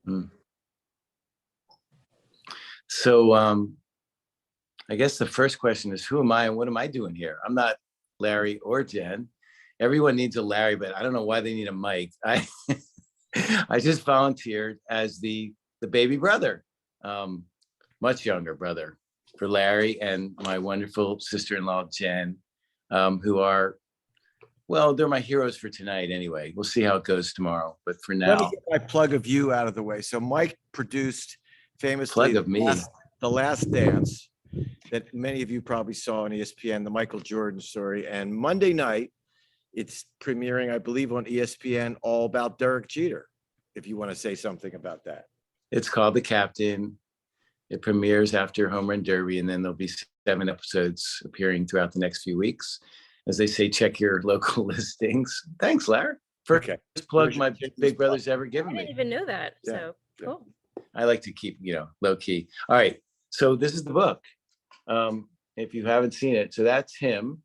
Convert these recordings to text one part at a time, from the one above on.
Mm. So I guess the first question is, who am I and what am I doing here? I'm not Larry or Jen. Everyone needs a Larry, but I don't know why they need a Mike. I just volunteered as the baby brother, much younger brother for Larry and my wonderful sister-in-law, Jen, who are, well, they're my heroes for tonight anyway. We'll see how it goes tomorrow. But for now, let me get my plug of you out of the way. So Mike produced famously plug of me. The Last Dance that many of you probably saw on ESPN, the Michael Jordan story. And Monday night, it's premiering, I believe, on ESPN, all about Derek Jeter, if you want to say something about that. It's called The Captain. It premieres after Home Run Derby, and then there'll be 7 episodes appearing throughout the next few weeks. As they say, check your local listings. Thanks, Larry. First plug my big brother's ever given me. I didn't even know that. So cool. I like to keep, low key. All right. So this is the book. If you haven't seen it, so that's him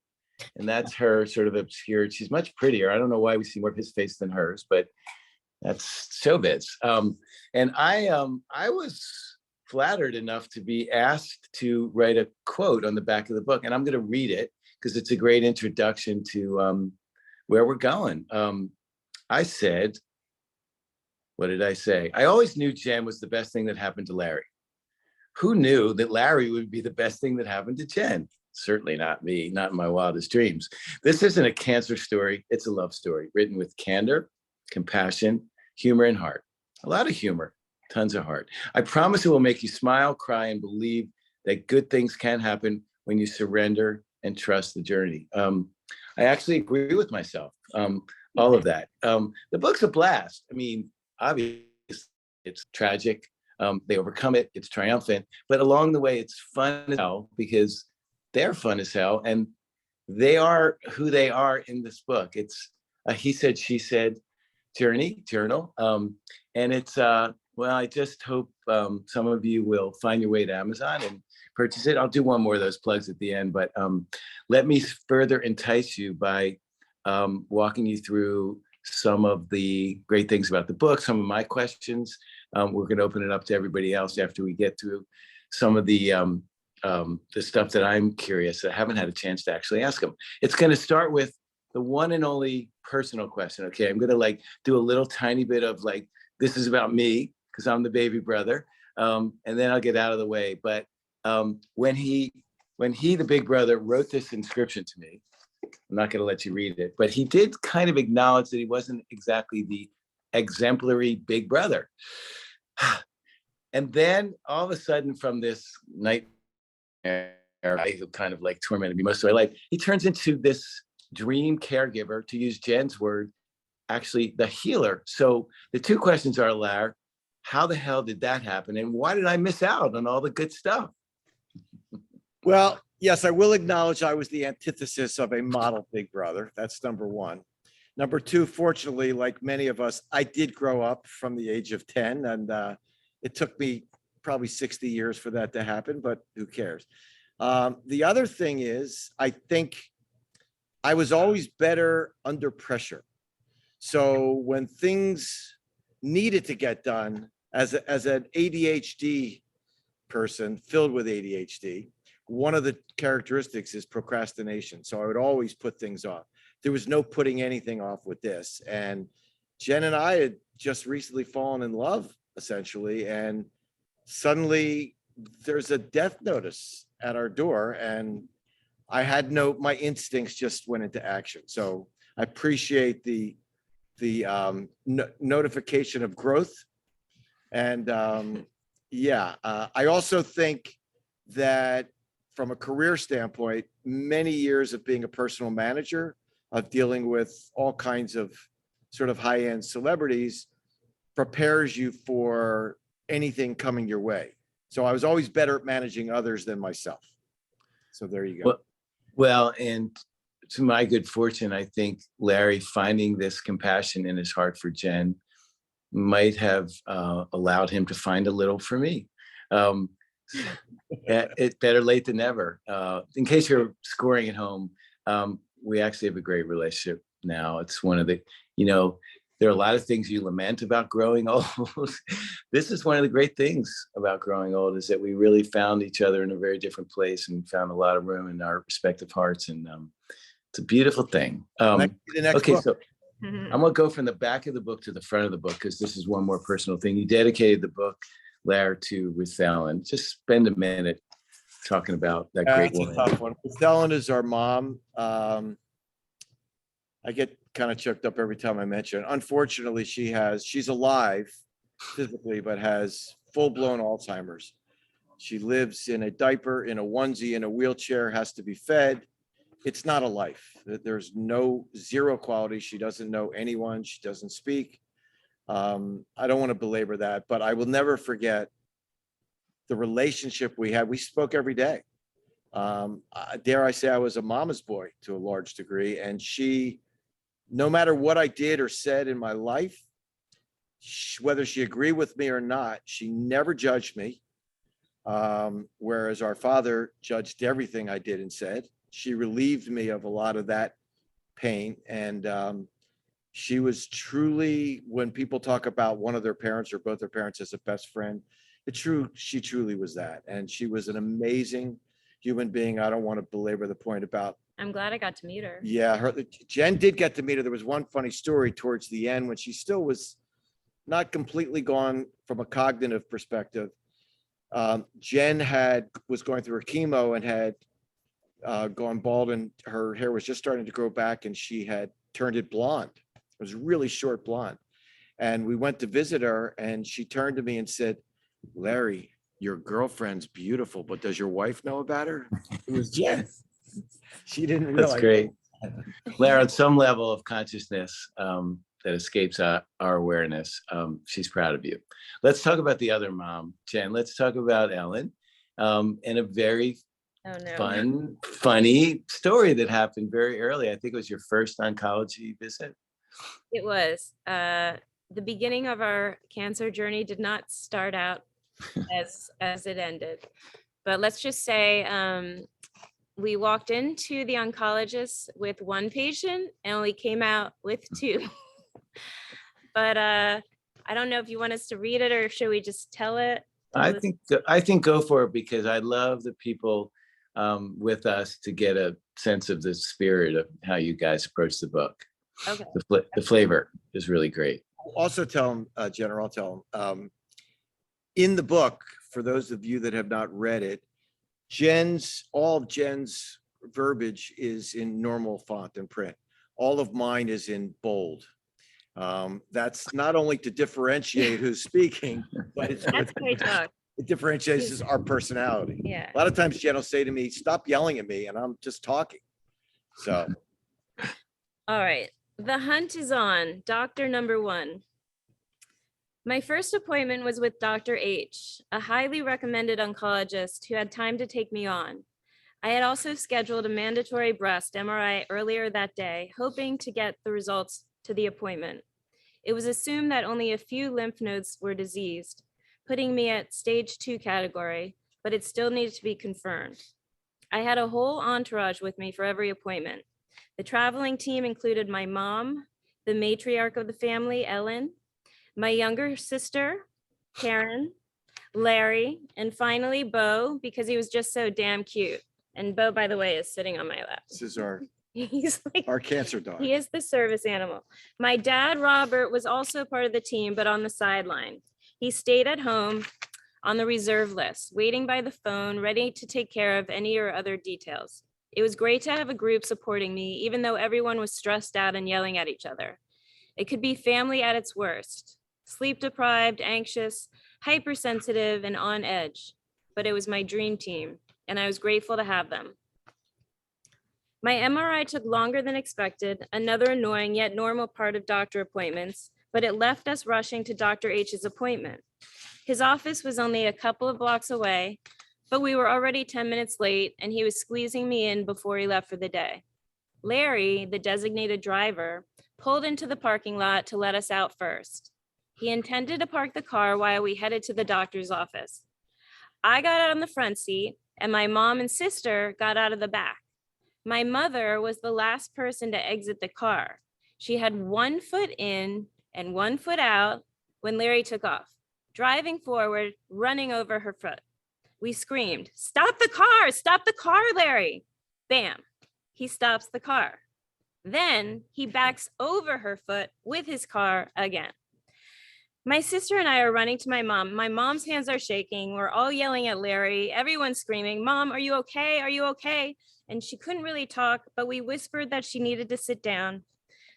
and that's her, sort of obscured. She's much prettier. I don't know why we see more of his face than hers, but that's showbiz. And I was flattered enough to be asked to write a quote on the back of the book, and I'm going to read it because it's a great introduction to where we're going. I said, what did I say? I always knew Jen was the best thing that happened to Larry. Who knew that Larry would be the best thing that happened to Jen? Certainly not me, not in my wildest dreams. This isn't a cancer story. It's a love story written with candor, compassion, humor, and heart. A lot of humor, tons of heart. I promise it will make you smile, cry, and believe that good things can happen when you surrender and trust the journey. I actually agree with myself, all of that. The book's a blast. I mean, obviously, it's tragic. They overcome it. It's triumphant. But along the way, it's fun as hell because they're fun as hell. And they are who they are in this book. It's a he said, she said journal. And it's, well, I just hope some of you will find your way to Amazon and purchase it. I'll do one more of those plugs at the end, but let me further entice you by walking you through some of the great things about the book, some of my questions. We're going to open it up to everybody else after we get through some of the stuff that I'm curious. I haven't had a chance to actually ask them. It's going to start with the one and only personal question. Okay, I'm going to do a little tiny bit of this is about me because I'm the baby brother, and then I'll get out of the way. But when he, the big brother, wrote this inscription to me, I'm not going to let you read it, but he did kind of acknowledge that he wasn't exactly the exemplary big brother. And then all of a sudden, from this nightmare who kind of tormented me most of my life, he turns into this dream caregiver, to use Jen's word, actually the healer. So the two questions are, Larry, how the hell did that happen? And why did I miss out on all the good stuff? Well, yes, I will acknowledge I was the antithesis of a model big brother. That's number one. Number two, fortunately, like many of us, I did grow up from the age of 10, and it took me probably 60 years for that to happen, but who cares? The other thing is, I think I was always better under pressure. So when things needed to get done, as an ADHD person filled with ADHD, one of the characteristics is procrastination. So I would always put things off. There was no putting anything off with this. And Jen and I had just recently fallen in love, essentially. And suddenly there's a death notice at our door. And I had my instincts just went into action. So I appreciate the notification of growth. And I also think that from a career standpoint, many years of being a personal manager, of dealing with all kinds of sort of high-end celebrities, prepares you for anything coming your way. So I was always better at managing others than myself. So there you go. Well, and to my good fortune, I think Larry finding this compassion in his heart for Jen might have allowed him to find a little for me. It's better late than never. In case you're scoring at home, we actually have a great relationship now. It's one of the, There are a lot of things you lament about growing old. This is one of the great things about growing old, is that we really found each other in a very different place and found a lot of room in our respective hearts. And it's a beautiful thing. The next Okay, book. so I'm gonna go from the back of the book to the front of the book, because this is one more personal thing. You dedicated the book, Larry, to Ruth Allen. Just spend a minute talking about that great That's a woman. tough one. Ellen is our mom. I get kind of choked up every time I mention it. Unfortunately, she's alive physically, but has full-blown Alzheimer's. She lives in a diaper, in a onesie, in a wheelchair, has to be fed. It's not a life. There's zero quality. She doesn't know anyone. She doesn't speak. I don't want to belabor that, but I will never forget the relationship we had. We spoke every day. Dare I say I was a mama's boy to a large degree. And she, no matter what I did or said in my life, whether she agreed with me or not, she never judged me. Whereas our father judged everything I did and said. She relieved me of a lot of that pain. And she was truly, when people talk about one of their parents or both their parents as a best friend, she truly was that. And she was an amazing human being. I don't want to belabor the point about. I'm glad I got to meet her. Yeah, Jen did get to meet her. There was one funny story towards the end when she still was not completely gone from a cognitive perspective. Jen was going through her chemo and had gone bald, and her hair was just starting to grow back, and she had turned it blonde. It was really short blonde. And we went to visit her, and she turned to me and said, "Larry, your girlfriend's beautiful, but does your wife know about her?" It was Jen. She didn't realize. That's great. Larry, on some level of consciousness that escapes our awareness, she's proud of you. Let's talk about the other mom, Jen. Let's talk about Ellen, and a very funny story that happened very early. I think it was your first oncology visit. It was. The beginning of our cancer journey did not start out as it ended. But let's just say we walked into the oncologist with one patient and we came out with two. But I don't know if you want us to read it, or should we just tell it? I think go for it, because I love the people with us to get a sense of the spirit of how you guys approach the book. Okay. The flavor is really great. Also tell them, General, tell them, in the book, for those of you that have not read it, all of Jen's verbiage is in normal font and print. All of mine is in bold. That's not only to differentiate who's speaking, but That's great talk. it differentiates our personality. Yeah. A lot of times Jen will say to me, "Stop yelling at me," and I'm just talking. So. All right. The hunt is on. Doctor number 1. My first appointment was with Dr. H, a highly recommended oncologist who had time to take me on. I had also scheduled a mandatory breast MRI earlier that day, hoping to get the results to the appointment. It was assumed that only a few lymph nodes were diseased, putting me at stage 2 category, but it still needed to be confirmed. I had a whole entourage with me for every appointment. The traveling team included my mom, the matriarch of the family, Ellen, my younger sister, Karen, Larry, and finally Bo, because he was just so damn cute. And Bo, by the way, is sitting on my lap. This is our He's like, our cancer dog. he is the service animal. My dad, Robert, was also part of the team, but on the sideline. He stayed at home on the reserve list, waiting by the phone, ready to take care of any or other details. It was great to have a group supporting me, even though everyone was stressed out and yelling at each other. It could be family at its worst, sleep deprived, anxious, hypersensitive, and on edge. But it was my dream team, and I was grateful to have them. My MRI took longer than expected, another annoying yet normal part of doctor appointments, but it left us rushing to Dr. H's appointment. His office was only a couple of blocks away, but we were already 10 minutes late, and he was squeezing me in before he left for the day. Larry, the designated driver, pulled into the parking lot to let us out first. He intended to park the car while we headed to the doctor's office. I got out on the front seat, and my mom and sister got out of the back. My mother was the last person to exit the car. She had one foot in and 1 foot out when Larry took off, driving forward, running over her foot. We screamed, "Stop the car, Larry." Bam, he stops the car. Then he backs over her foot with his car again. My sister and I are running to my mom. My mom's hands are shaking. We're all yelling at Larry. Everyone's screaming, "Mom, are you okay? Are you okay?" And she couldn't really talk, but we whispered that she needed to sit down.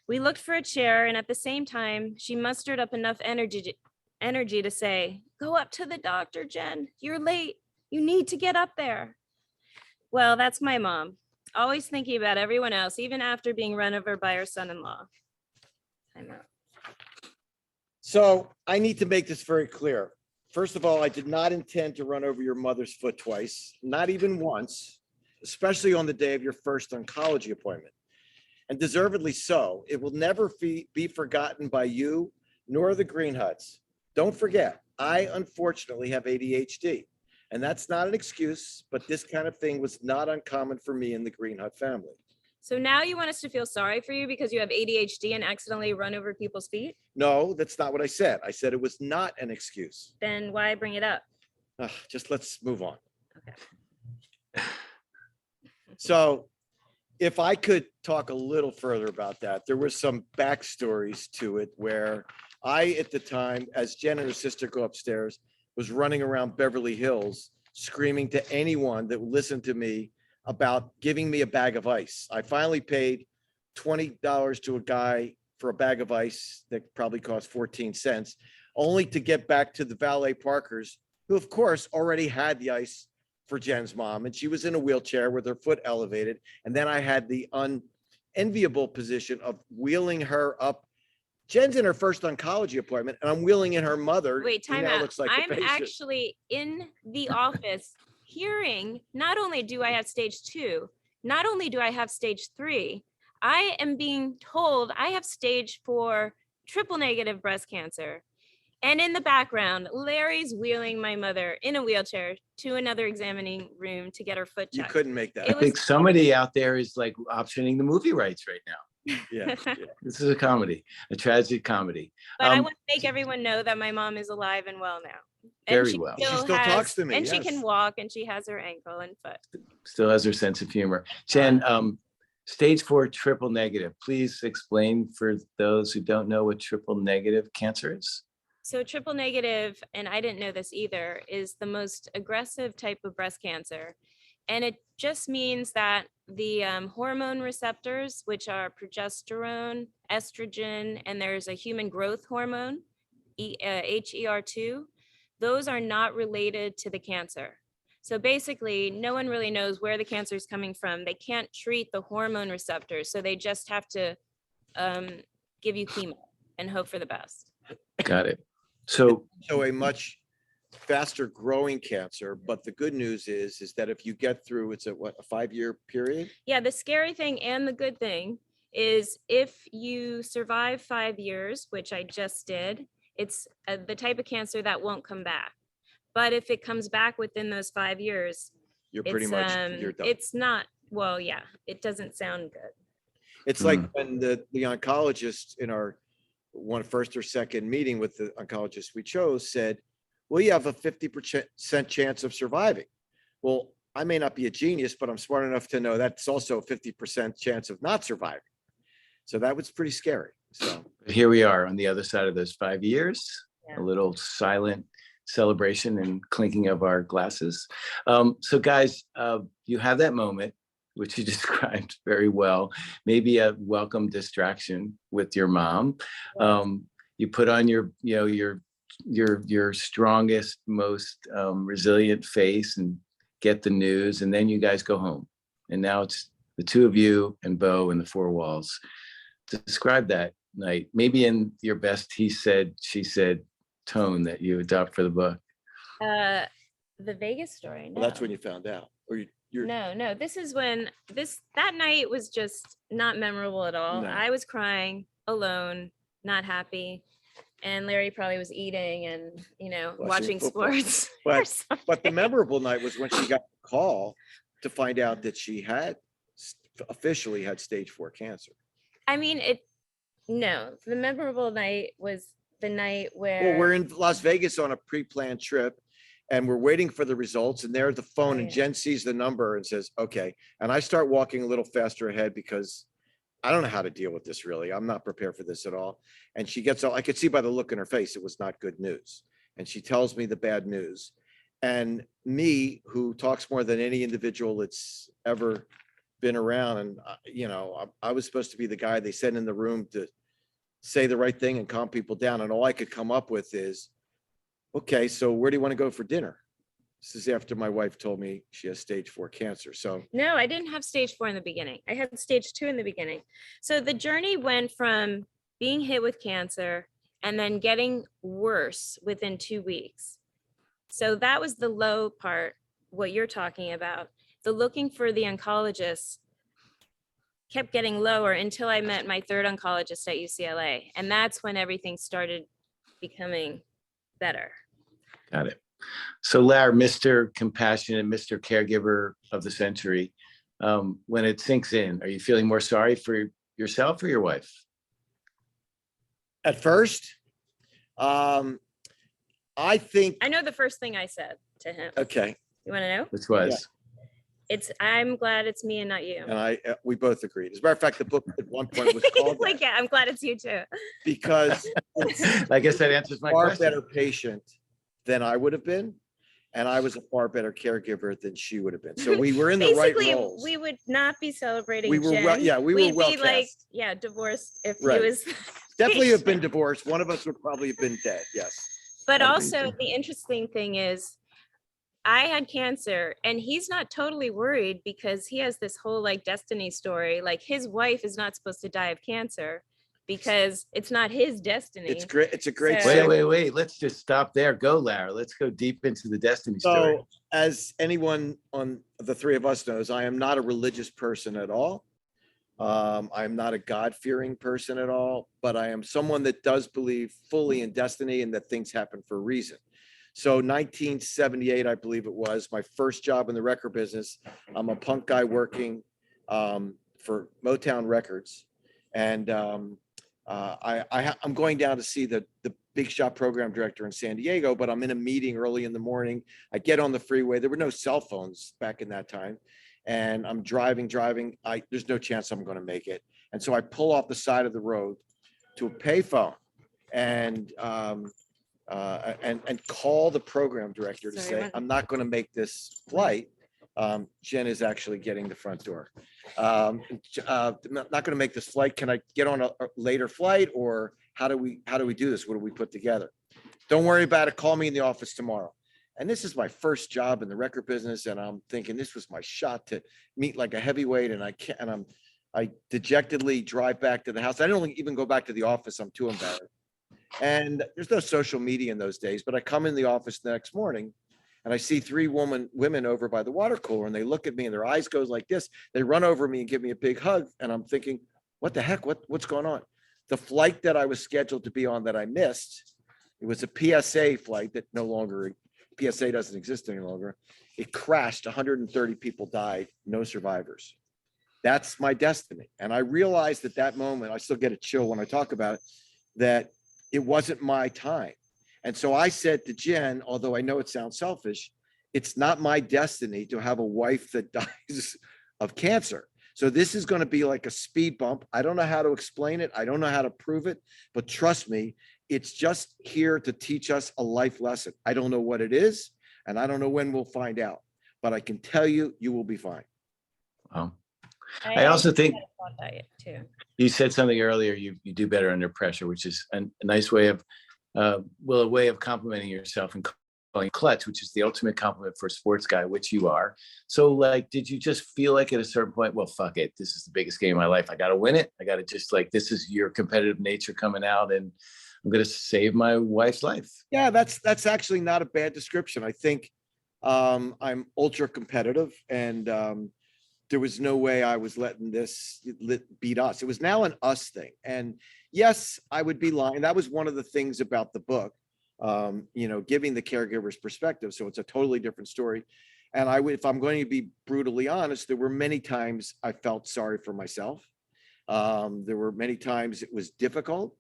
We looked for a chair, and at the same time, she mustered up enough energy to say, "Go up to the doctor, Jen. You're late. You need to get up there." Well, that's my mom, always thinking about everyone else, even after being run over by her son-in-law. Time out. So I need to make this very clear. First of all, I did not intend to run over your mother's foot twice, not even once, especially on the day of your first oncology appointment. And deservedly so. It will never be forgotten by you nor the Greenhuts. Don't forget, I unfortunately have ADHD. And that's not an excuse, but this kind of thing was not uncommon for me in the Greenhut family. So now you want us to feel sorry for you because you have ADHD and accidentally run over people's feet? No, that's not what I said. I said it was not an excuse. Then why bring it up? Just let's move on. Okay. So if I could talk a little further about that, there was some backstories to it where I, at the time, as Jen and her sister go upstairs, was running around Beverly Hills screaming to anyone that would listen to me about giving me a bag of ice. I finally paid $20 to a guy for a bag of ice that probably cost 14 cents, only to get back to the valet parkers, who of course already had the ice for Jen's mom. And she was in a wheelchair with her foot elevated. And then I had the unenviable position of wheeling her up. Jen's in her first oncology appointment and I'm wheeling in her mother. Wait, who time now out. looks like a I'm patient. actually in the office hearing, not only do I have stage 2, not only do I have stage 3, I am being told I have stage 4 triple negative breast cancer. And in the background, Larry's wheeling my mother in a wheelchair to another examining room to get her foot You checked. couldn't make that. I It was- think somebody out there is like optioning the movie rights right now. Yeah. This is a comedy, a tragic comedy. But I Um, want to make everyone know that my mom is alive and well now. Very she well. She still talks to me, and she yes. can walk, and she has her ankle and foot. Still has her sense of humor. Jen, stage 4 triple negative. Please explain for those who don't know what triple negative cancer is. So triple negative, and I didn't know this either, is the most aggressive type of breast cancer. And it just means that the hormone receptors, which are progesterone, estrogen, and there's a human growth hormone, HER2, those are not related to the cancer. So basically, no one really knows where the cancer is coming from. They can't treat the hormone receptors, so they just have to give you chemo and hope for the best. Got it. So So a much faster growing cancer, but the good news is that if you get through, it's a 5-year period? Yeah, the scary thing and the good thing is if you survive 5 years, which I just did, it's the type of cancer that won't come back. But if it comes back within those 5 years, You're pretty it's, much, you're done. it's not, well, yeah, it doesn't sound good. It's like when the oncologist in our first or second meeting with the oncologist we chose said, well, you have a 50% chance of surviving. Well, I may not be a genius, but I'm smart enough to know that's also a 50% chance of not surviving. So that was pretty scary. So here we are on the other side of those 5 years, Yeah. a little silent celebration and clinking of our glasses. So guys, you have that moment, which you described very well, maybe a welcome distraction with your mom. You put on your strongest, most resilient face and get the news, and then you guys go home. And now it's the two of you and Bo in the four walls. Describe that night, maybe in your best he said, she said tone that you adopt for the book. The Vegas story. well, that's when you found out, or you're No, this is when that night was just not memorable at all. No. I was crying alone, not happy. And Larry probably was eating and, watching football. sports. or But the something. memorable night was when she got the call to find out that she had officially had stage 4 cancer. I mean, No, the memorable night was the night Well, we're where, in Las Vegas on a pre-planned trip and we're waiting for the results and there's the phone Oh, and yeah. Jen sees the number and says, okay. And I start walking a little faster ahead because I don't know how to deal with this really. I'm not prepared for this at all. And she gets all, I could see by the look in her face, it was not good news. And she tells me the bad news. And me, who talks more than any individual that's ever been around, and I was supposed to be the guy they sent in the room to say the right thing and calm people down. And all I could come up with is, okay, so where do you want to go for dinner? This is after my wife told me she has stage 4 cancer. So no, I didn't have stage 4 in the beginning. I had stage 2 in the beginning. So the journey went from being hit with cancer and then getting worse within 2 weeks. So that was the low part, what you're talking about. The looking for the oncologist kept getting lower until I met my third oncologist at UCLA. And that's when everything started becoming better. Got it. So Larry, Mr. Compassionate, Mr. Caregiver of the century, when it sinks in, are you feeling more sorry for yourself or your wife? at first, I think, I know the first thing I said to him. okay. You want to know? Which was? I'm glad it's me and not you. And we both agreed. As a matter of fact, the book at one point was called Like, that yeah, I'm glad it's you too. because it's I guess that answers my far question. better patient than I would have been. And I was a far better caregiver than she would have been. So we were in the right Basically, roles. we would not be celebrating We were Jen. well, yeah, we were We'd well be like, cast. yeah, divorced if Right. he was. Definitely have been divorced. One of us would probably have been dead. Yes. But Amazing. also, the interesting thing is, I had cancer and he's not totally worried because he has this whole like destiny story. Like his wife is not supposed to die of cancer because it's not his destiny. It's great. It's a great So- Wait. Let's just stop there. Go, Larry. Let's go deep into the destiny story. So as anyone on the three of us knows, I am not a religious person at all. I'm not a God-fearing person at all, but I am someone that does believe fully in destiny and that things happen for a reason. So 1978, I believe it was, my first job in the record business. I'm a punk guy working for Motown Records. And I'm going down to see the big shot program director in San Diego, but I'm in a meeting early in the morning. I get on the freeway. There were no cell phones back in that time. And I'm driving. There's no chance I'm going to make it. And so I pull off the side of the road to a payphone and call the program director to say, I'm not going to make this flight. Jen is actually getting the front door. Not going to make this flight. Can I get on a later flight, or how do we do this? What do we put together? Don't worry about it. Call me in the office tomorrow. And this is my first job in the record business. And I'm thinking this was my shot to meet like a heavyweight. And I dejectedly drive back to the house. I don't even go back to the office. I'm too embarrassed. And there's no social media in those days, but I come in the office the next morning and I see three women over by the water cooler, and they look at me and their eyes goes like this. They run over me and give me a big hug. And I'm thinking, what the heck? What's going on? The flight that I was scheduled to be on that I missed, it was a PSA flight that PSA doesn't exist any longer. It crashed. 130 people died, no survivors. That's my destiny. And I realized at that moment, I still get a chill when I talk about it, that it wasn't my time. And so I said to Jen, although I know it sounds selfish, it's not my destiny to have a wife that dies of cancer. So this is going to be like a speed bump. I don't know how to explain it. I don't know how to prove it, but trust me, it's just here to teach us a life lesson. I don't know what it is, and I don't know when we'll find out, but I can tell you, you will be fine. Wow. I also think that too. you said something earlier, you do better under pressure, which is a nice way of, a way of complimenting yourself and calling clutch, which is the ultimate compliment for a sports guy, which you are. So like, did you just feel like at a certain point, well, fuck it, this is the biggest game of my life. I got to win it. I got to just like, this is your competitive nature coming out, and I'm going to save my wife's life. Yeah, that's actually not a bad description. I think I'm ultra competitive, and there was no way I was letting this beat us. It was now an us thing. And yes, I would be lying. That was one of the things about the book, giving the caregiver's perspective. So it's a totally different story. And if I'm going to be brutally honest, there were many times I felt sorry for myself. There were many times it was difficult,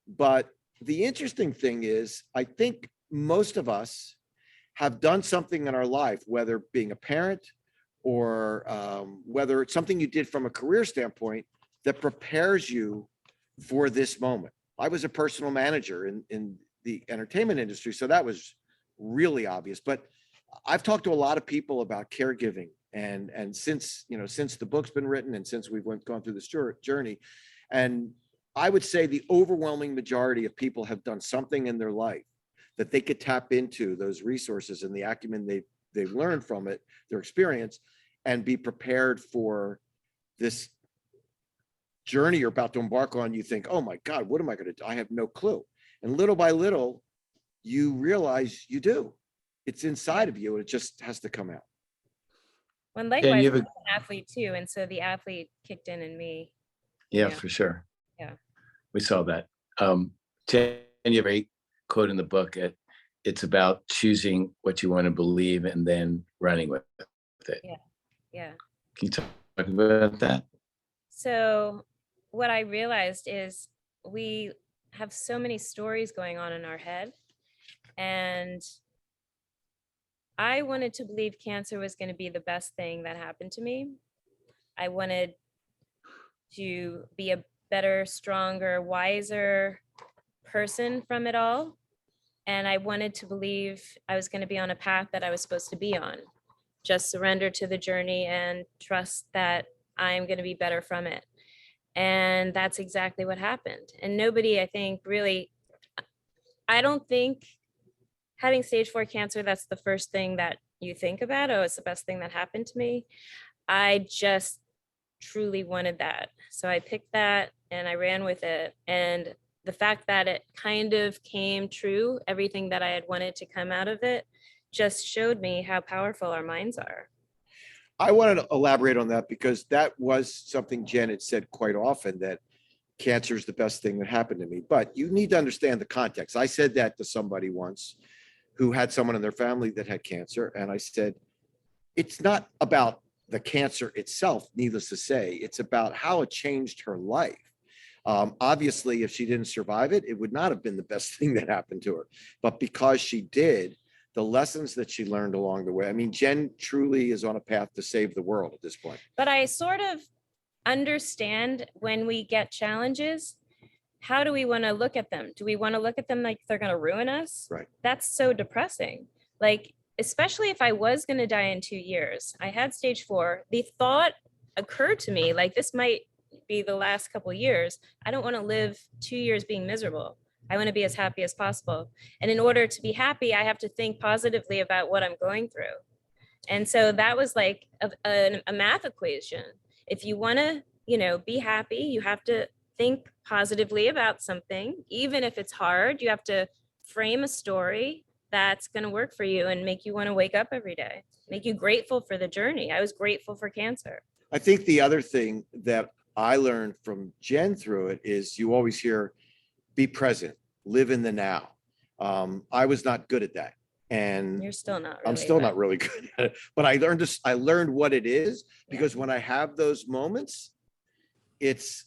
but the interesting thing is, I think most of us have done something in our life, whether being a parent or whether it's something you did from a career standpoint that prepares you for this moment. I was a personal manager in the entertainment industry, so that was really obvious. But I've talked to a lot of people about caregiving, and since the book's been written and since we've gone through this journey, and I would say the overwhelming majority of people have done something in their life that they could tap into those resources and the acumen they've learned from it, their experience, and be prepared for this journey you're about to embark on. You think, oh my God, what am I going to do? I have no clue. And little by little, you realize you do. It's inside of you, and it just has to come out. When likewise, I'm an athlete too, and so the athlete kicked in me. Yeah, for sure. Yeah. We saw that. Jen, you have a quote in the book. It's about choosing what you want to believe and then running with it. Yeah. Yeah. Can you talk about that? So what I realized is we have so many stories going on in our head, and I wanted to believe cancer was going to be the best thing that happened to me. I wanted to be a better, stronger, wiser person from it all. And I wanted to believe I was going to be on a path that I was supposed to be on. Just surrender to the journey and trust that I'm going to be better from it. And that's exactly what happened. And nobody, I think, really, I don't think having stage 4 cancer, that's the first thing that you think about. Oh, it's the best thing that happened to me. I just truly wanted that. So I picked that and I ran with it. And the fact that it kind of came true, everything that I had wanted to come out of it, just showed me how powerful our minds are. I wanted to elaborate on that because that was something Jen had said quite often, that cancer is the best thing that happened to me. But you need to understand the context. I said that to somebody once who had someone in their family that had cancer. And I said, it's not about the cancer itself, needless to say, it's about how it changed her life. Obviously, if she didn't survive it, it would not have been the best thing that happened to her. But because she did, the lessons that she learned along the way. I mean, Jen truly is on a path to save the world at this point. But I sort of understand when we get challenges, how do we want to look at them? Do we want to look at them like they're going to ruin us? Right. That's so depressing. Like, especially if I was going to die in 2 years, I had stage 4. The thought occurred to me, like, this might be the last couple of years. I don't want to live 2 years being miserable. I want to be as happy as possible. And in order to be happy, I have to think positively about what I'm going through. And so that was like a math equation. If you want to, be happy, you have to think positively about something. Even if it's hard, you have to frame a story that's going to work for you and make you want to wake up every day, make you grateful for the journey. I was grateful for cancer. I think the other thing that I learned from Jen through it is you always hear, be present, live in the now. I was not good at that. And you're still not really, I'm still not really good at it, but I learned this. I learned what it is, because when I have those moments, it's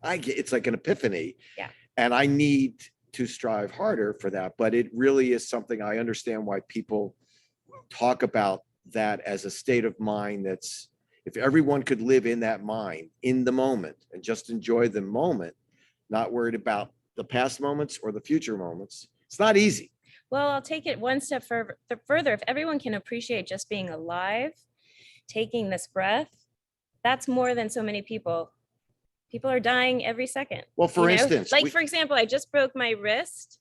it's like an epiphany. Yeah. And I need to strive harder for that. But it really is something I understand why people talk about that as a state of mind. That's, if everyone could live in that mind in the moment and just enjoy the moment, not worried about the past moments or the future moments. It's not easy. Well, I'll take it one step further. If everyone can appreciate just being alive, taking this breath, that's more than so many people. People are dying every second. Well, for instance, for example, I just broke my wrist.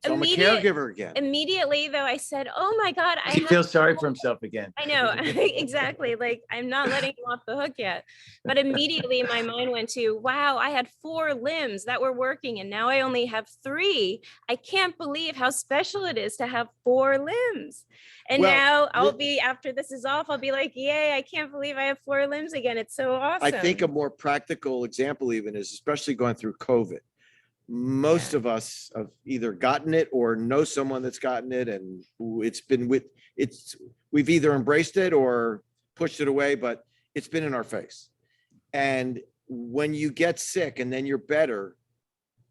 So I'm a caregiver again. Immediately, though, I said, oh my God. He feels sorry for himself again. I know, exactly. Like, I'm not letting him off the hook yet. But immediately my mind went to, wow, I had 4 limbs that were working and now I only have 3. I can't believe how special it is to have 4 limbs. And now after this is off, I'll be like, yay, I can't believe I have 4 limbs again. It's so awesome. I think a more practical example even is, especially going through COVID. Most of us have either gotten it or know someone that's gotten it, and we've either embraced it or pushed it away, but it's been in our face. And when you get sick and then you're better,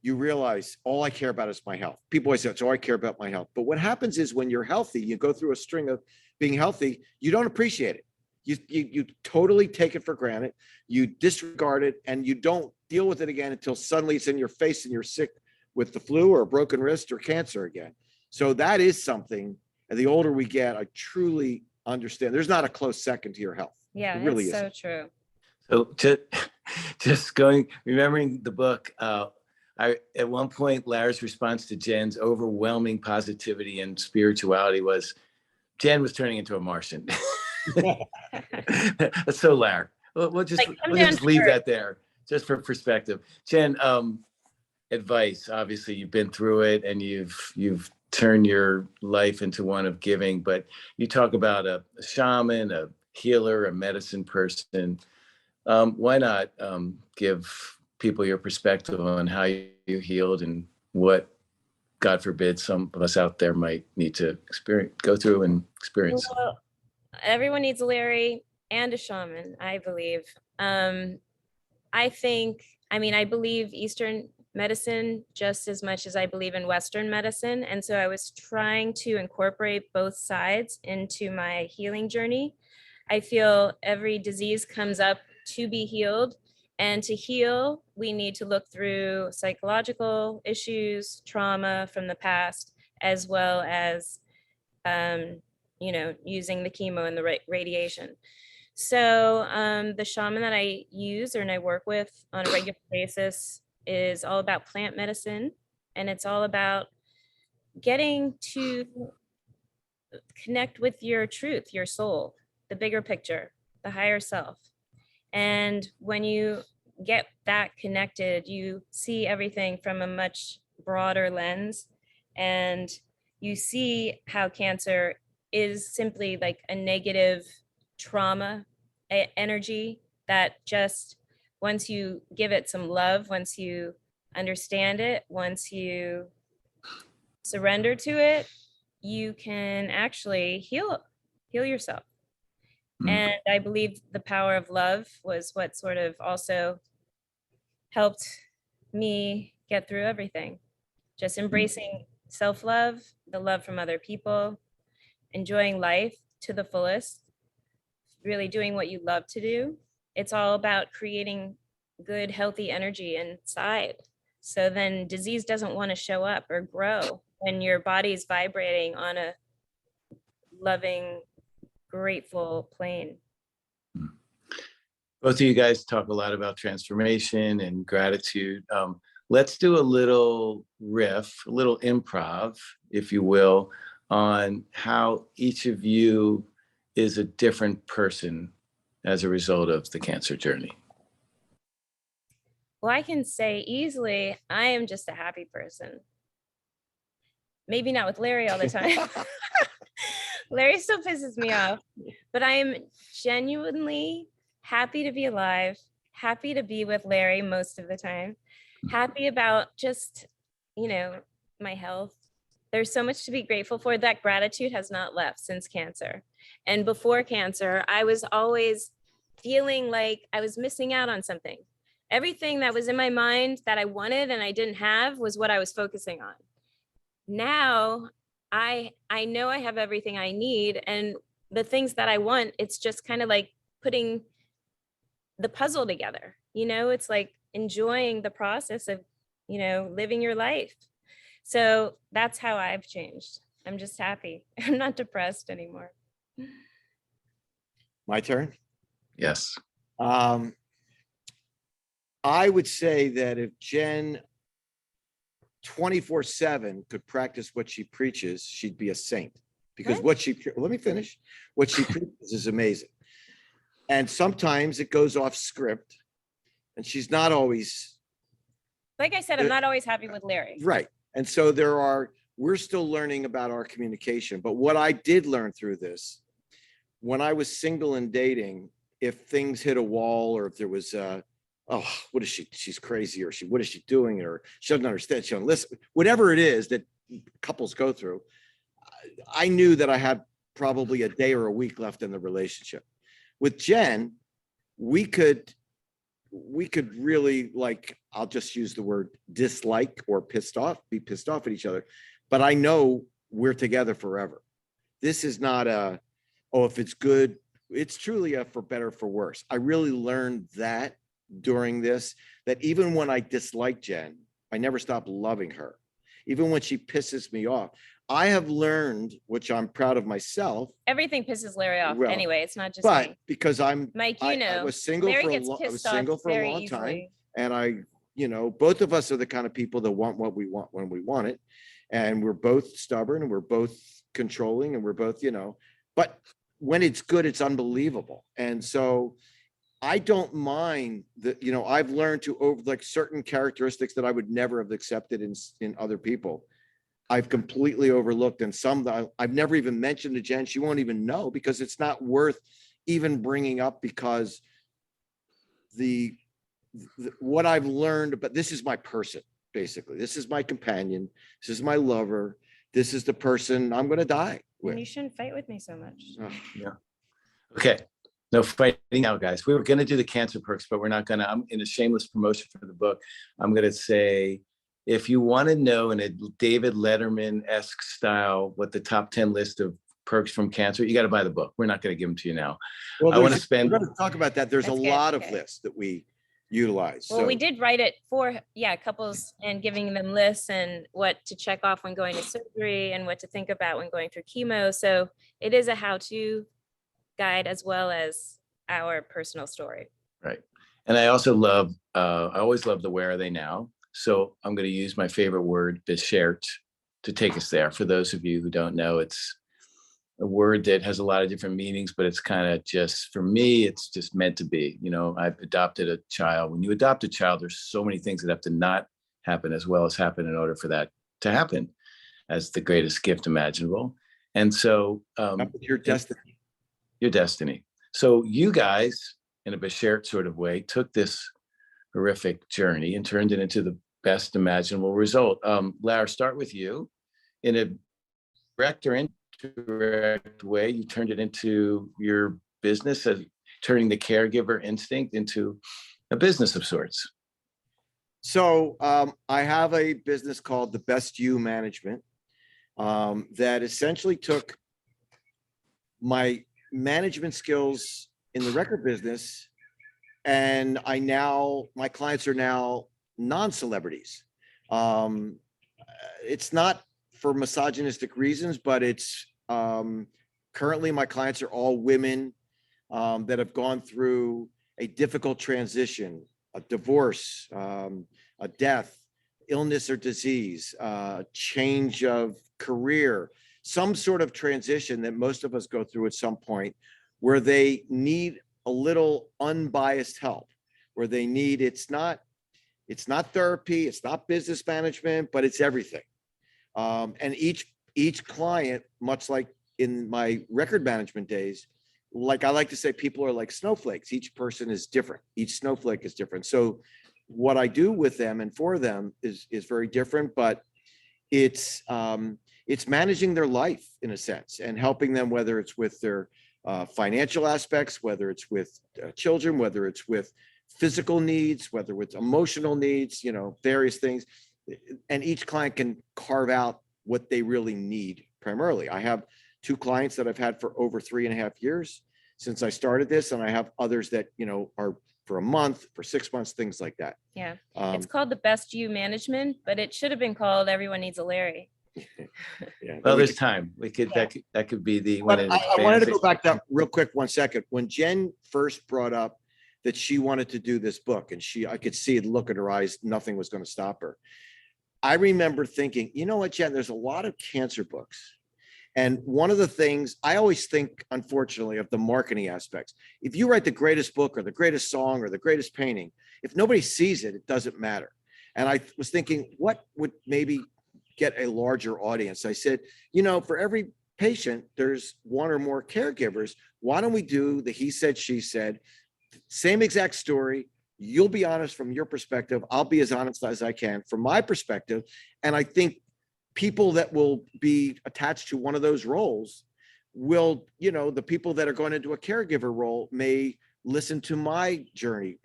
you realize all I care about is my health. People always say, so I care about my health. But what happens is when you're healthy, you go through a string of being healthy, you don't appreciate it. You totally take it for granted. You disregard it and you don't deal with it again until suddenly it's in your face and you're sick with the flu or a broken wrist or cancer again. So that is something, and the older we get, I truly understand. There's not a close second to your health. Yeah, It really it's so isn't. true. So just remembering the book, at one point, Larry's response to Jen's overwhelming positivity and spirituality was, Jen was turning into a Martian. That's so Larry. We'll just leave that there, just for perspective. Jen, advice. Obviously, you've been through it, and you've turned your life into one of giving. But you talk about a shaman, a healer, a medicine person. Why not give people your perspective on how you healed and what, God forbid, some of us out there might need to go through and experience? Well, everyone needs a Larry and a shaman, I believe. I believe Eastern medicine just as much as I believe in Western medicine. And so I was trying to incorporate both sides into my healing journey. I feel every disease comes up to be healed. And to heal, we need to look through psychological issues, trauma from the past, as well as, using the chemo and the radiation. So the shaman that I use and I work with on a regular basis is all about plant medicine. And it's all about getting to connect with your truth, your soul, the bigger picture, the higher self. And when you get that connected, you see everything from a much broader lens, and you see how cancer is simply like a negative trauma energy that just, once you give it some love, once you understand it, once you surrender to it, you can actually heal yourself. And I believe the power of love was what sort of also helped me get through everything. Just embracing self-love, the love from other people, enjoying life to the fullest, really doing what you love to do. It's all about creating good, healthy energy inside. So then disease doesn't want to show up or grow when your body's vibrating on a loving, grateful plane. Both of you guys talk a lot about transformation and gratitude. Let's do a little riff, a little improv, if you will, on how each of you is a different person as a result of the cancer journey. Well, I can say easily, I am just a happy person. Maybe not with Larry all the time. Larry still pisses me off, but I am genuinely happy to be alive, happy to be with Larry most of the time, happy about just, my health. There's so much to be grateful for. That gratitude has not left since cancer. And before cancer, I was always feeling like I was missing out on something. Everything that was in my mind that I wanted and I didn't have was what I was focusing on. Now, I know I have everything I need, and the things that I want, it's just kind of like putting the puzzle together. It's like enjoying the process of, living your life. So that's how I've changed. I'm just happy. I'm not depressed anymore. My turn? Yes. I would say that if Jen 24/7 could practice what she preaches, she'd be a saint, because let me finish. What she preaches is amazing. And sometimes it goes off script, and she's not always. Like I said, I'm not always happy with Larry. Right. And so we're still learning about our communication. But what I did learn through this, when I was single and dating, if things hit a wall, or if there was what is she's crazy, or what is she doing, or she doesn't understand, she doesn't listen, whatever it is that couples go through, I knew that I had probably a day or a week left in the relationship. With Jen, we could we could really, like, I'll just use the word dislike or be pissed off at each other. But I know we're together forever. This is not a, oh, if it's good, it's truly a for better, for worse. I really learned that during this, that even when I dislike Jen, I never stop loving her. Even when she pisses me off, I have learned, which I'm proud of myself. Everything pisses Larry off Well, anyway. It's not just But me. because Mike, you I know, was single Larry for gets I was pissed off single for a very long time. easily. And both of us are the kind of people that want what we want when we want it. And we're both stubborn and we're both controlling and we're both, but when it's good, it's unbelievable. And so I don't mind that, I've learned to like certain characteristics that I would never have accepted in other people. I've completely overlooked, and some that I've never even mentioned to Jen. She won't even know because it's not worth even bringing up, because what I've learned, but this is my person, basically. This is my companion. This is my lover. This is the person I'm going to die with. And you shouldn't fight with me so much. Yeah. Okay. No fighting now, guys. We were going to do the cancer perks, but we're not going to. I'm in a shameless promotion for the book. I'm going to say, if you want to know in a David Letterman-esque style what the top 10 list of perks from cancer, you got to buy the book. We're not going to give them to you now. Well, I want to spend. We're going to talk about that. There's That's a good. lot of Okay. lists that we utilize. Well, we did write it for couples, and giving them lists and what to check off when going to surgery and what to think about when going through chemo. So it is a how-to guide as well as our personal story. Right. And I also love, I always love the where are they now. So I'm going to use my favorite word, beschert, to take us there. For those of you who don't know, it's a word that has a lot of different meanings, but it's kind of just, for me, it's just meant to be. I've adopted a child. When you adopt a child, there's so many things that have to not happen as well as happen in order for that to happen, as the greatest gift imaginable. And so your destiny. Your destiny. So you guys, in a beschert sort of way, took this horrific journey and turned it into the best imaginable result. Larry, start with you. In a direct or indirect way, you turned it into your business, as turning the caregiver instinct into a business of sorts. So I have a business called The Best You Management that essentially took my management skills in the record business, and my clients are now non-celebrities. It's not for misogynistic reasons, but it's currently my clients are all women that have gone through a difficult transition, a divorce, a death, illness or disease, change of career, some sort of transition that most of us go through at some point, where they need a little unbiased help, where they need, it's not therapy, it's not business management, but it's everything. And each client, much like in my record management days, like I like to say, people are like snowflakes. Each person is different. Each snowflake is different. So what I do with them and for them is very different, but it's managing their life in a sense and helping them, whether it's with their financial aspects, whether it's with children, whether it's with physical needs, whether it's emotional needs, various things. And each client can carve out what they really need primarily. I have 2 clients that I've had for over 3.5 years since I started this. And I have others that, are for a month, for 6 months, things like that. Yeah. It's called The Best You Management, but it should have been called Everyone Needs a Larry. Yeah. Well, there's time. We could, that could be the one. But I wanted to go back to real quick 1 second. When Jen first brought up that she wanted to do this book, and I could see the look in her eyes, nothing was going to stop her. I remember thinking, you know what, Jen, there's a lot of cancer books. And one of the things I always think, unfortunately, of the marketing aspects, if you write the greatest book or the greatest song or the greatest painting, if nobody sees it, it doesn't matter. And I was thinking, what would maybe get a larger audience? I said, for every patient, there's 1 or more caregivers. Why don't we do the he said, she said, same exact story. You'll be honest from your perspective. I'll be as honest as I can from my perspective. And I think people that will be attached to one of those roles will, the people that are going into a caregiver role may listen to my journey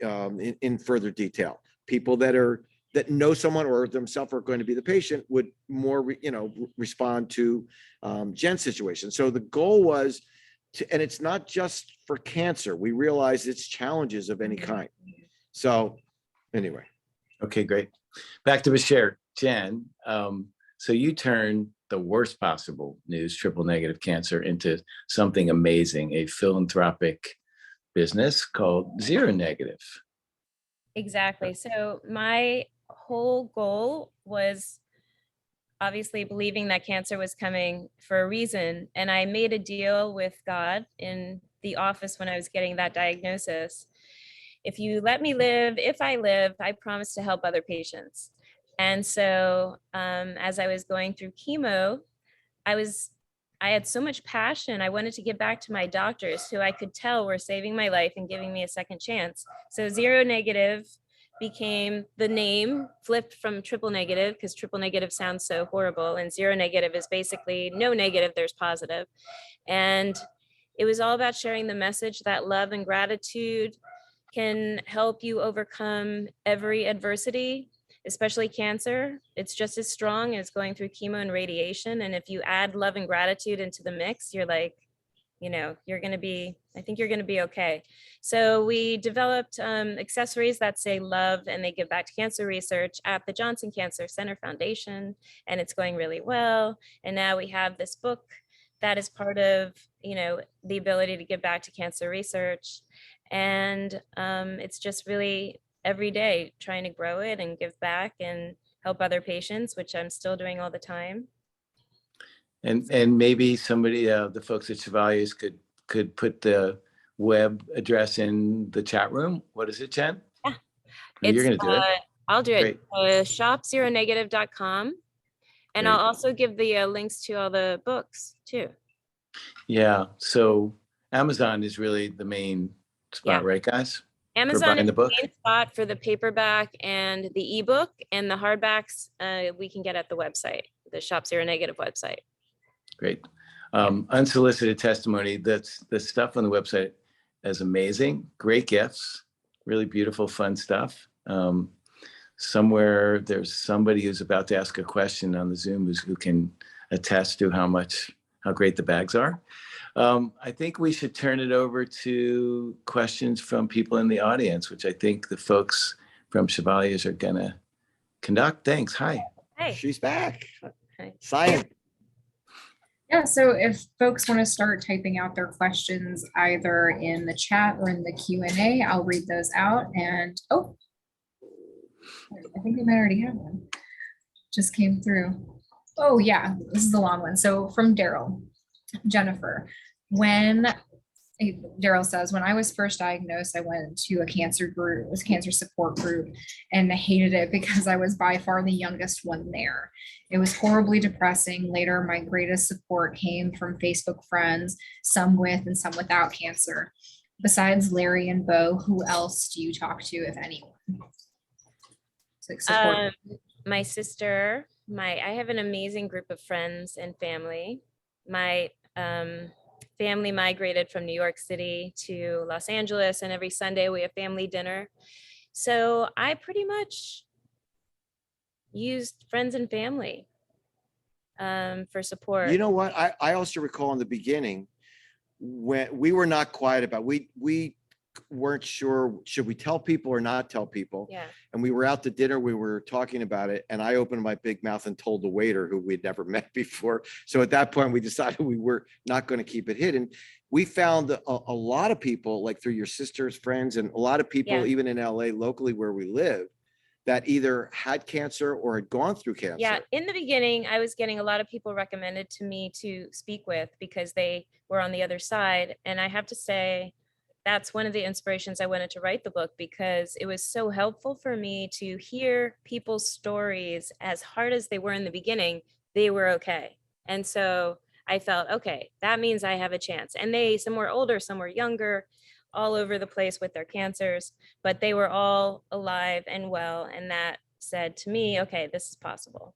in further detail. People that know someone or themselves are going to be the patient would more, respond to Jen's situation. So the goal was and it's not just for cancer. We realize it's challenges of any kind. So anyway. Okay, great. Back to Bashir. Jen, so you turn the worst possible news, triple negative cancer, into something amazing, a philanthropic business called Zero Negative. Exactly. So my whole goal was obviously believing that cancer was coming for a reason. And I made a deal with God in the office when I was getting that diagnosis. If you let me live, if I live, I promise to help other patients. And so as I was going through chemo, I had so much passion. I wanted to give back to my doctors who I could tell were saving my life and giving me a second chance. So Zero Negative became the name, flipped from triple negative, because triple negative sounds so horrible, and Zero Negative is basically no negative, there's positive. And it was all about sharing the message that love and gratitude can help you overcome every adversity, especially cancer. It's just as strong as going through chemo and radiation. And if you add love and gratitude into the mix, you're like, you're going to be, I think you're going to be okay. So we developed accessories that say love and they give back to cancer research at the Johnson Cancer Center Foundation, and it's going really well. And now we have this book that is part of, the ability to give back to cancer research. And it's just really every day trying to grow it and give back and help other patients, which I'm still doing all the time. And maybe somebody, the folks at Chevalier's could put the web address in the chat room. What is it, Jen? Yeah. No, you're going to do it. I'll do it. Great. Shopzeronegative.com. And Great. I'll also give the links to all the books too. Yeah. So Amazon is really the main spot, right, guys? Amazon is the book. the main spot for the paperback and the ebook, and the hardbacks we can get at the website, the Shop Zero Negative website. Great. Unsolicited testimony. That's the stuff on the website is amazing. Great gifts, really beautiful, fun stuff. Somewhere there's somebody who's about to ask a question on the Zoom who can attest to how great the bags are. I think we should turn it over to questions from people in the audience, which I think the folks from Chevalier's are gonna conduct. Thanks. Hi. Hey. She's back. Hi. Cyan. Yeah, so if folks want to start typing out their questions either in the chat or in the Q&A, I'll read those out. And I think they might already have one. Just came through. Oh yeah, this is the long one. So from Daryl, Jennifer, Daryl says, when I was first diagnosed, I went to a cancer group, it was a cancer support group, and I hated it because I was by far the youngest one there. It was horribly depressing. Later, my greatest support came from Facebook friends, some with and some without cancer. Besides Larry and Bo, who else do you talk to, if anyone? So, like, support. My sister, I have an amazing group of friends and family. My family migrated from New York City to Los Angeles, and every Sunday we have family dinner. So I pretty much used friends and family for support. You know what? I also recall in the beginning when we were not quiet about, we weren't sure, should we tell people or not tell people? Yeah. And we were out to dinner, we were talking about it, and I opened my big mouth and told the waiter, who we'd never met before. So at that point, we decided we were not going to keep it hidden. We found a lot of people, like through your sister's friends, and a lot of people, even in LA, locally where we live, that either had cancer or had gone through cancer. Yeah, in the beginning, I was getting a lot of people recommended to me to speak with because they were on the other side. And I have to say, that's one of the inspirations I wanted to write the book, because it was so helpful for me to hear people's stories. As hard as they were in the beginning, they were okay. And so I felt, okay, that means I have a chance. And some were older, some were younger, all over the place with their cancers, but they were all alive and well. And that said to me, okay, this is possible.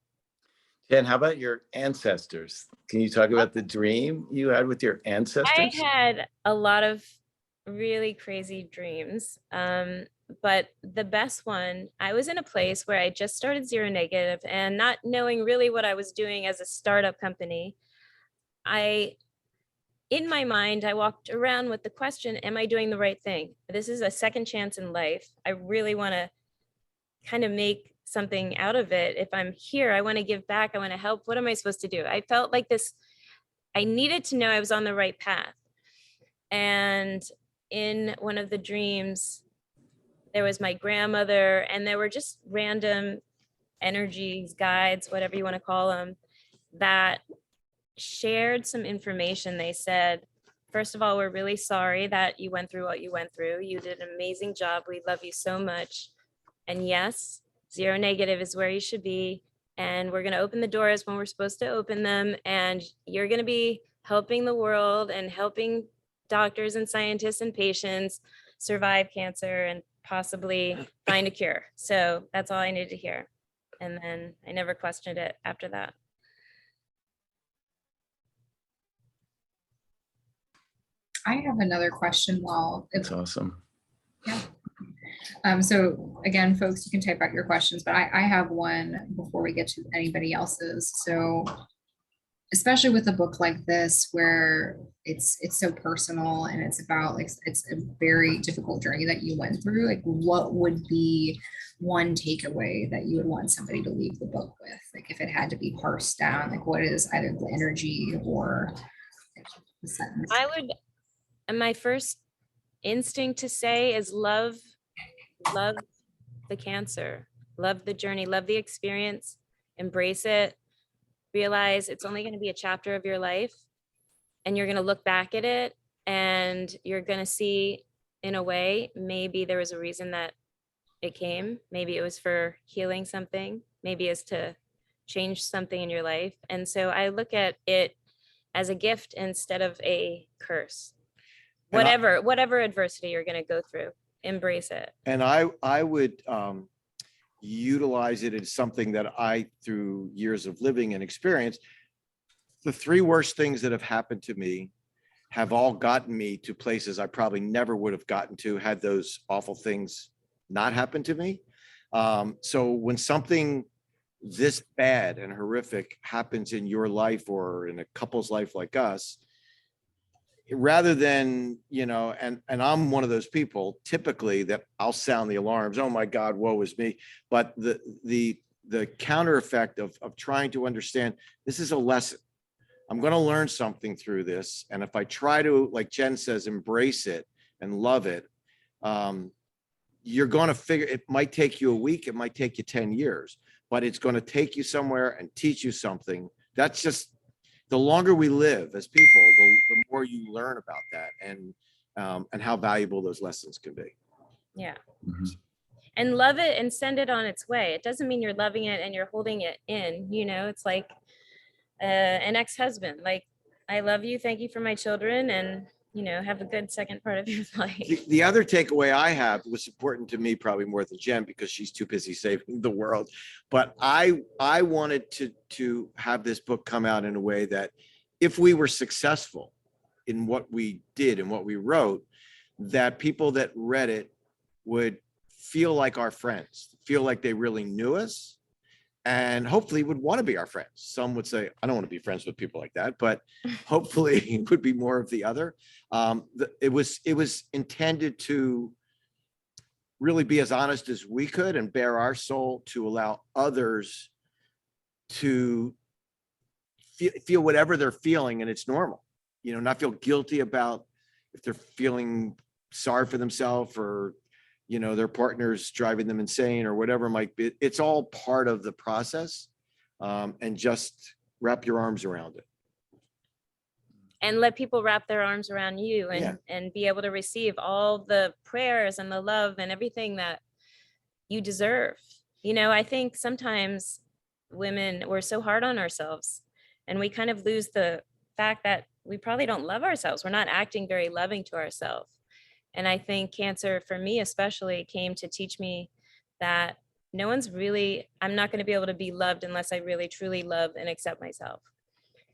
Jen, how about your ancestors? Can you talk about the dream you had with your ancestors? I had a lot of really crazy dreams. But the best one, I was in a place where I just started Zero Negative and not knowing really what I was doing as a startup company. In my mind, I walked around with the question, am I doing the right thing? This is a second chance in life. I really want to kind of make something out of it. If I'm here, I want to give back. I want to help. What am I supposed to do? I felt like this, I needed to know I was on the right path. And in one of the dreams, there was my grandmother, and there were just random energies, guides, whatever you want to call them, that shared some information. They said, first of all, we're really sorry that you went through what you went through. You did an amazing job. We love you so much. And yes, Zero Negative is where you should be. And we're going to open the doors when we're supposed to open them. And you're going to be helping the world and helping doctors and scientists and patients survive cancer and possibly find a cure. So that's all I needed to hear. And then I never questioned it after that. I have another question while That's awesome. so again, folks, you can type out your questions, but I have one before we get to anybody else's. So especially with a book like this, where it's so personal and it's about like, it's a very difficult journey that you went through. Like, what would be one takeaway that you would want somebody to leave the book with? Like, if it had to be parsed down, like what is either the energy or the sentence? I would, and my first instinct to say is love the cancer, love the journey, love the experience, embrace it, realize it's only going to be a chapter of your life, and you're going to look back at it and you're going to see, in a way, maybe there was a reason that it came. Maybe it was for healing something, maybe it's to change something in your life. And so I look at it as a gift instead of a curse. And Whatever adversity you're going to go through, embrace it. And I would utilize it as something that I, through years of living and experience, the three worst things that have happened to me have all gotten me to places I probably never would have gotten to had those awful things not happened to me. So when something this bad and horrific happens in your life or in a couple's life like us, rather than, and I'm one of those people typically that I'll sound the alarms, oh my God, woe is me. But the counter effect of trying to understand, this is a lesson. I'm going to learn something through this. And if I try to, like Jen says, embrace it and love it, you're going to figure, it might take you a week, it might take you 10 years, but it's going to take you somewhere and teach you something. That's just, the longer we live as people, the more you learn about that and how valuable those lessons can be. Yeah. Mhm. And love it and send it on its way. It doesn't mean you're loving it and you're holding it in, it's like an ex-husband, like, I love you, thank you for my children, and have a good second part of your life. The other takeaway I have was important to me, probably more than Jen, because she's too busy saving the world. But I wanted to have this book come out in a way that if we were successful in what we did and what we wrote, that people that read it would feel like our friends, feel like they really knew us, and hopefully would want to be our friends. Some would say, I don't want to be friends with people like that, but hopefully it would be more of the other. It was intended to really be as honest as we could and bare our soul to allow others to feel whatever they're feeling, and it's normal, not feel guilty about if they're feeling sorry for themselves or their partner's driving them insane or whatever it might be. It's all part of the process, and just wrap your arms around it. And let people wrap their arms around you and be able to receive all the prayers and the love and everything that you deserve. I think sometimes women, we're so hard on ourselves and we kind of lose the fact that we probably don't love ourselves. We're not acting very loving to ourselves. And I think cancer, for me especially, came to teach me that I'm not going to be able to be loved unless I really, truly love and accept myself.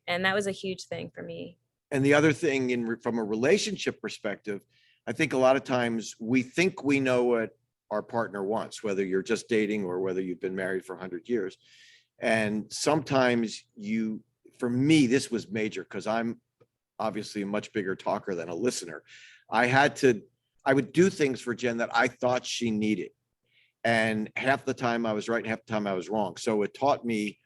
And that was a huge thing for me. And the other thing from a relationship perspective, I think a lot of times we think we know what our partner wants, whether you're just dating or whether you've been married for 100 years. And sometimes for me, this was major because I'm obviously a much bigger talker than a listener. I would do things for Jen that I thought she needed. And half the time I was right and half the time I was wrong. So it taught me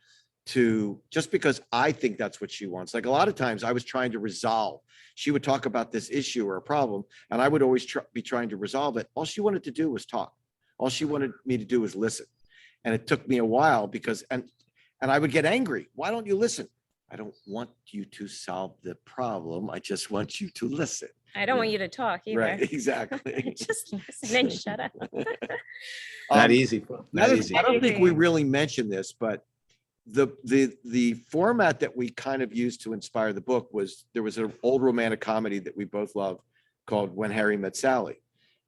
to, just because I think that's what she wants. Like a lot of times I was trying to resolve. She would talk about this issue or a problem, and I would always be trying to resolve it. All she wanted to do was talk. All she wanted me to do was listen. And it took me a while because, and I would get angry. Why don't you listen? I don't want you to solve the problem. I just want you to listen. I don't want you to talk either. Right, exactly. Just listen and shut up. Not easy. Not easy. I don't think we really mentioned this, but the format that we kind of used to inspire the book was, there was an old romantic comedy that we both love called When Harry Met Sally.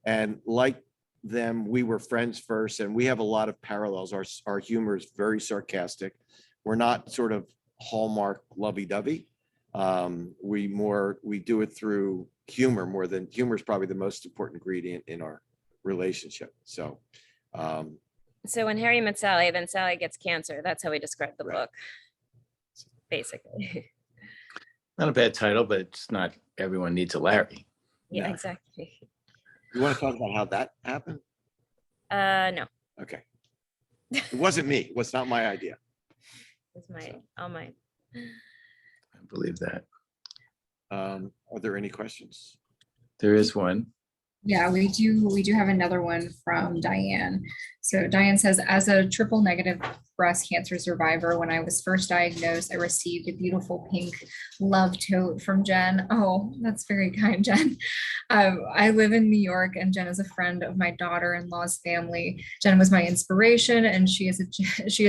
And like them, we were friends first, and we have a lot of parallels. Our humor is very sarcastic. We're not sort of Hallmark lovey-dovey. We do it through humor more than humor is probably the most important ingredient in our relationship. So when Harry met Sally, then Sally gets cancer. That's how we describe the Right. book, basically. Not a bad title, but it's not Everyone Needs a Larry. Yeah, No. exactly. you want to talk about how that happened? No, Okay. It wasn't me. It was not my idea. it's all mine. I believe that. Are there any questions? There is one. Yeah, we do have another one from Diane. So Diane says, as a triple negative breast cancer survivor, when I was first diagnosed, I received a beautiful pink love tote from Jen. Oh, that's very kind, Jen. I live in New York, and Jen is a friend of my daughter-in-law's family. Jen was my inspiration, and she is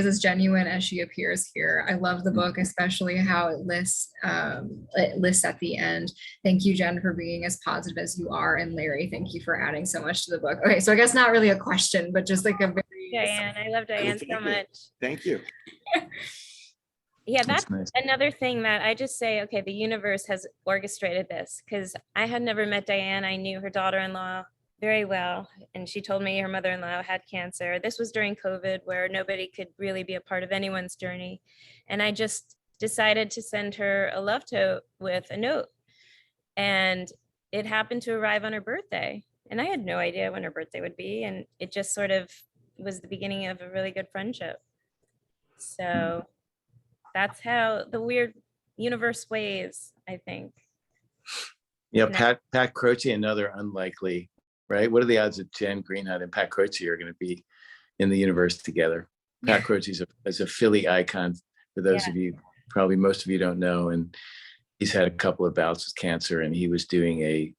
as genuine as she appears here. I love the book, especially how it lists at the end. Thank you, Jen, for being as positive as you are, and Larry, thank you for adding so much to the book. Okay, so I guess not really a question, but just like a very Diane, I love Diane so much. Thank you. Yeah, that's nice. another thing that I just say, okay, the universe has orchestrated this, because I had never met Diane. I knew her daughter-in-law very well, and she told me her mother-in-law had cancer. This was during COVID, where nobody could really be a part of anyone's journey. And I just decided to send her a love tote with a note. And it happened to arrive on her birthday. And I had no idea when her birthday would be. And it just sort of was the beginning of a really good friendship. So that's how the weird universe ways, I think. Yeah, Connect- Pat Croce, another unlikely, right? What are the odds that Jen Greenhut and Pat Croce are going to be in the universe together? Pat Croce is a Philly icon, for those of you, probably most of you don't know, and he's had a couple of bouts with cancer, and he was doing a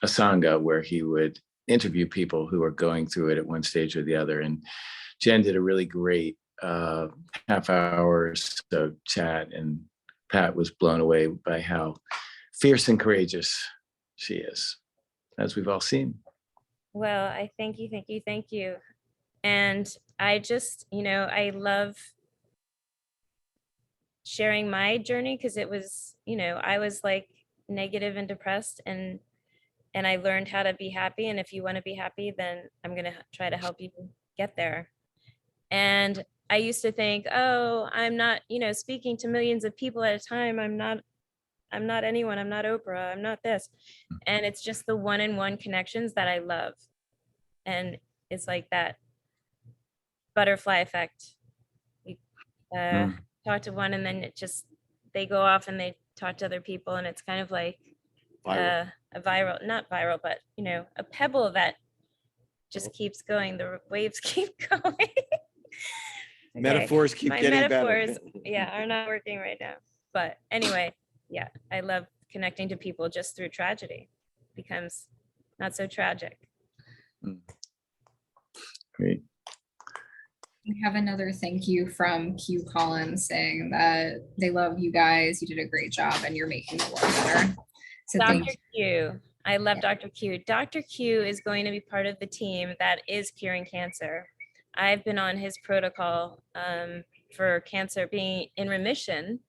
sangha where he would interview people who are going through it at one stage or the other. And Jen did a really great half hour or so chat, and Pat was blown away by how fierce and courageous she is, as we've all seen. Well, I thank you. And I just, I love sharing my journey, because it was, I was like negative and depressed, and I learned how to be happy. And if you want to be happy, then I'm going to try to help you get there. And I used to think, oh, I'm not, speaking to millions of people at a time. I'm not anyone. I'm not Oprah. I'm not this. And it's just the one-on-one connections that I love. And it's like that butterfly effect. You talk to one, and then they go off and they talk to other people, and it's kind of like Viral. a viral, not viral, but a pebble that just keeps going. The waves keep going. Okay, Metaphors keep my getting metaphors, better. are not working right now. But anyway, yeah, I love connecting to people just through tragedy. Becomes not so tragic. Great. We have another thank you from Q Collins saying that they love you guys. You did a great job, and you're making the world better. So thank Dr. you. Q. I love Dr. Q. Dr. Q is going to be part of the team that is curing cancer. I've been on his protocol for cancer being in remission,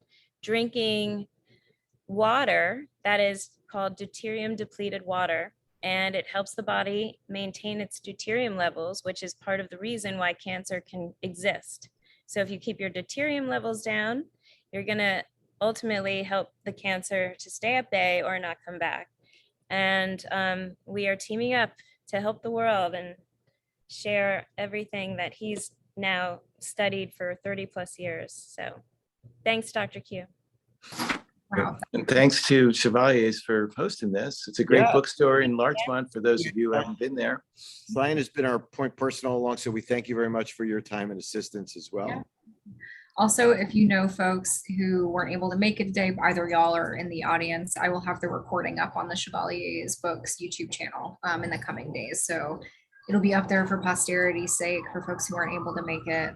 drinking water that is called deuterium depleted water, and it helps the body maintain its deuterium levels, which is part of the reason why cancer can exist. So if you keep your deuterium levels down, you're going to ultimately help the cancer to stay at bay or not come back. And we are teaming up to help the world and share everything that he's now studied for 30 plus years. So thanks, Dr. Q. Wow. And thanks to Chevalier's for posting this. It's a great Yeah. bookstore in Larchmont for those of you who haven't been there. Brian has been our point person all along, so we thank you very much for your time and assistance as well. Yeah. Also, if you know folks who weren't able to make it today, either y'all or in the audience, I will have the recording up on the Chevalier's Books YouTube channel in the coming days. So it'll be up there for posterity's sake for folks who weren't able to make it.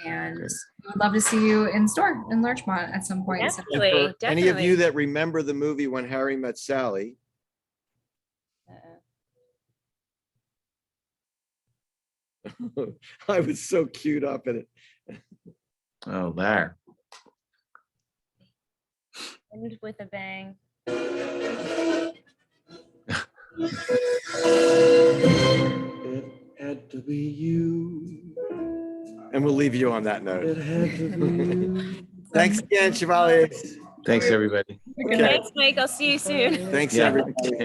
And Great. we would love to see you in store in Larchmont at some point. So And Definitely, for any of you definitely. that remember the movie When Harry Met Sally, I was so queued up in it. Oh, Larry. End with a bang. It had to be you. And we'll leave you on that note. It had to be you. Thanks again, Chevalier. Thanks, everybody. Okay. Thanks, Mike. I'll see you soon. Thanks, Yeah, everybody. okay.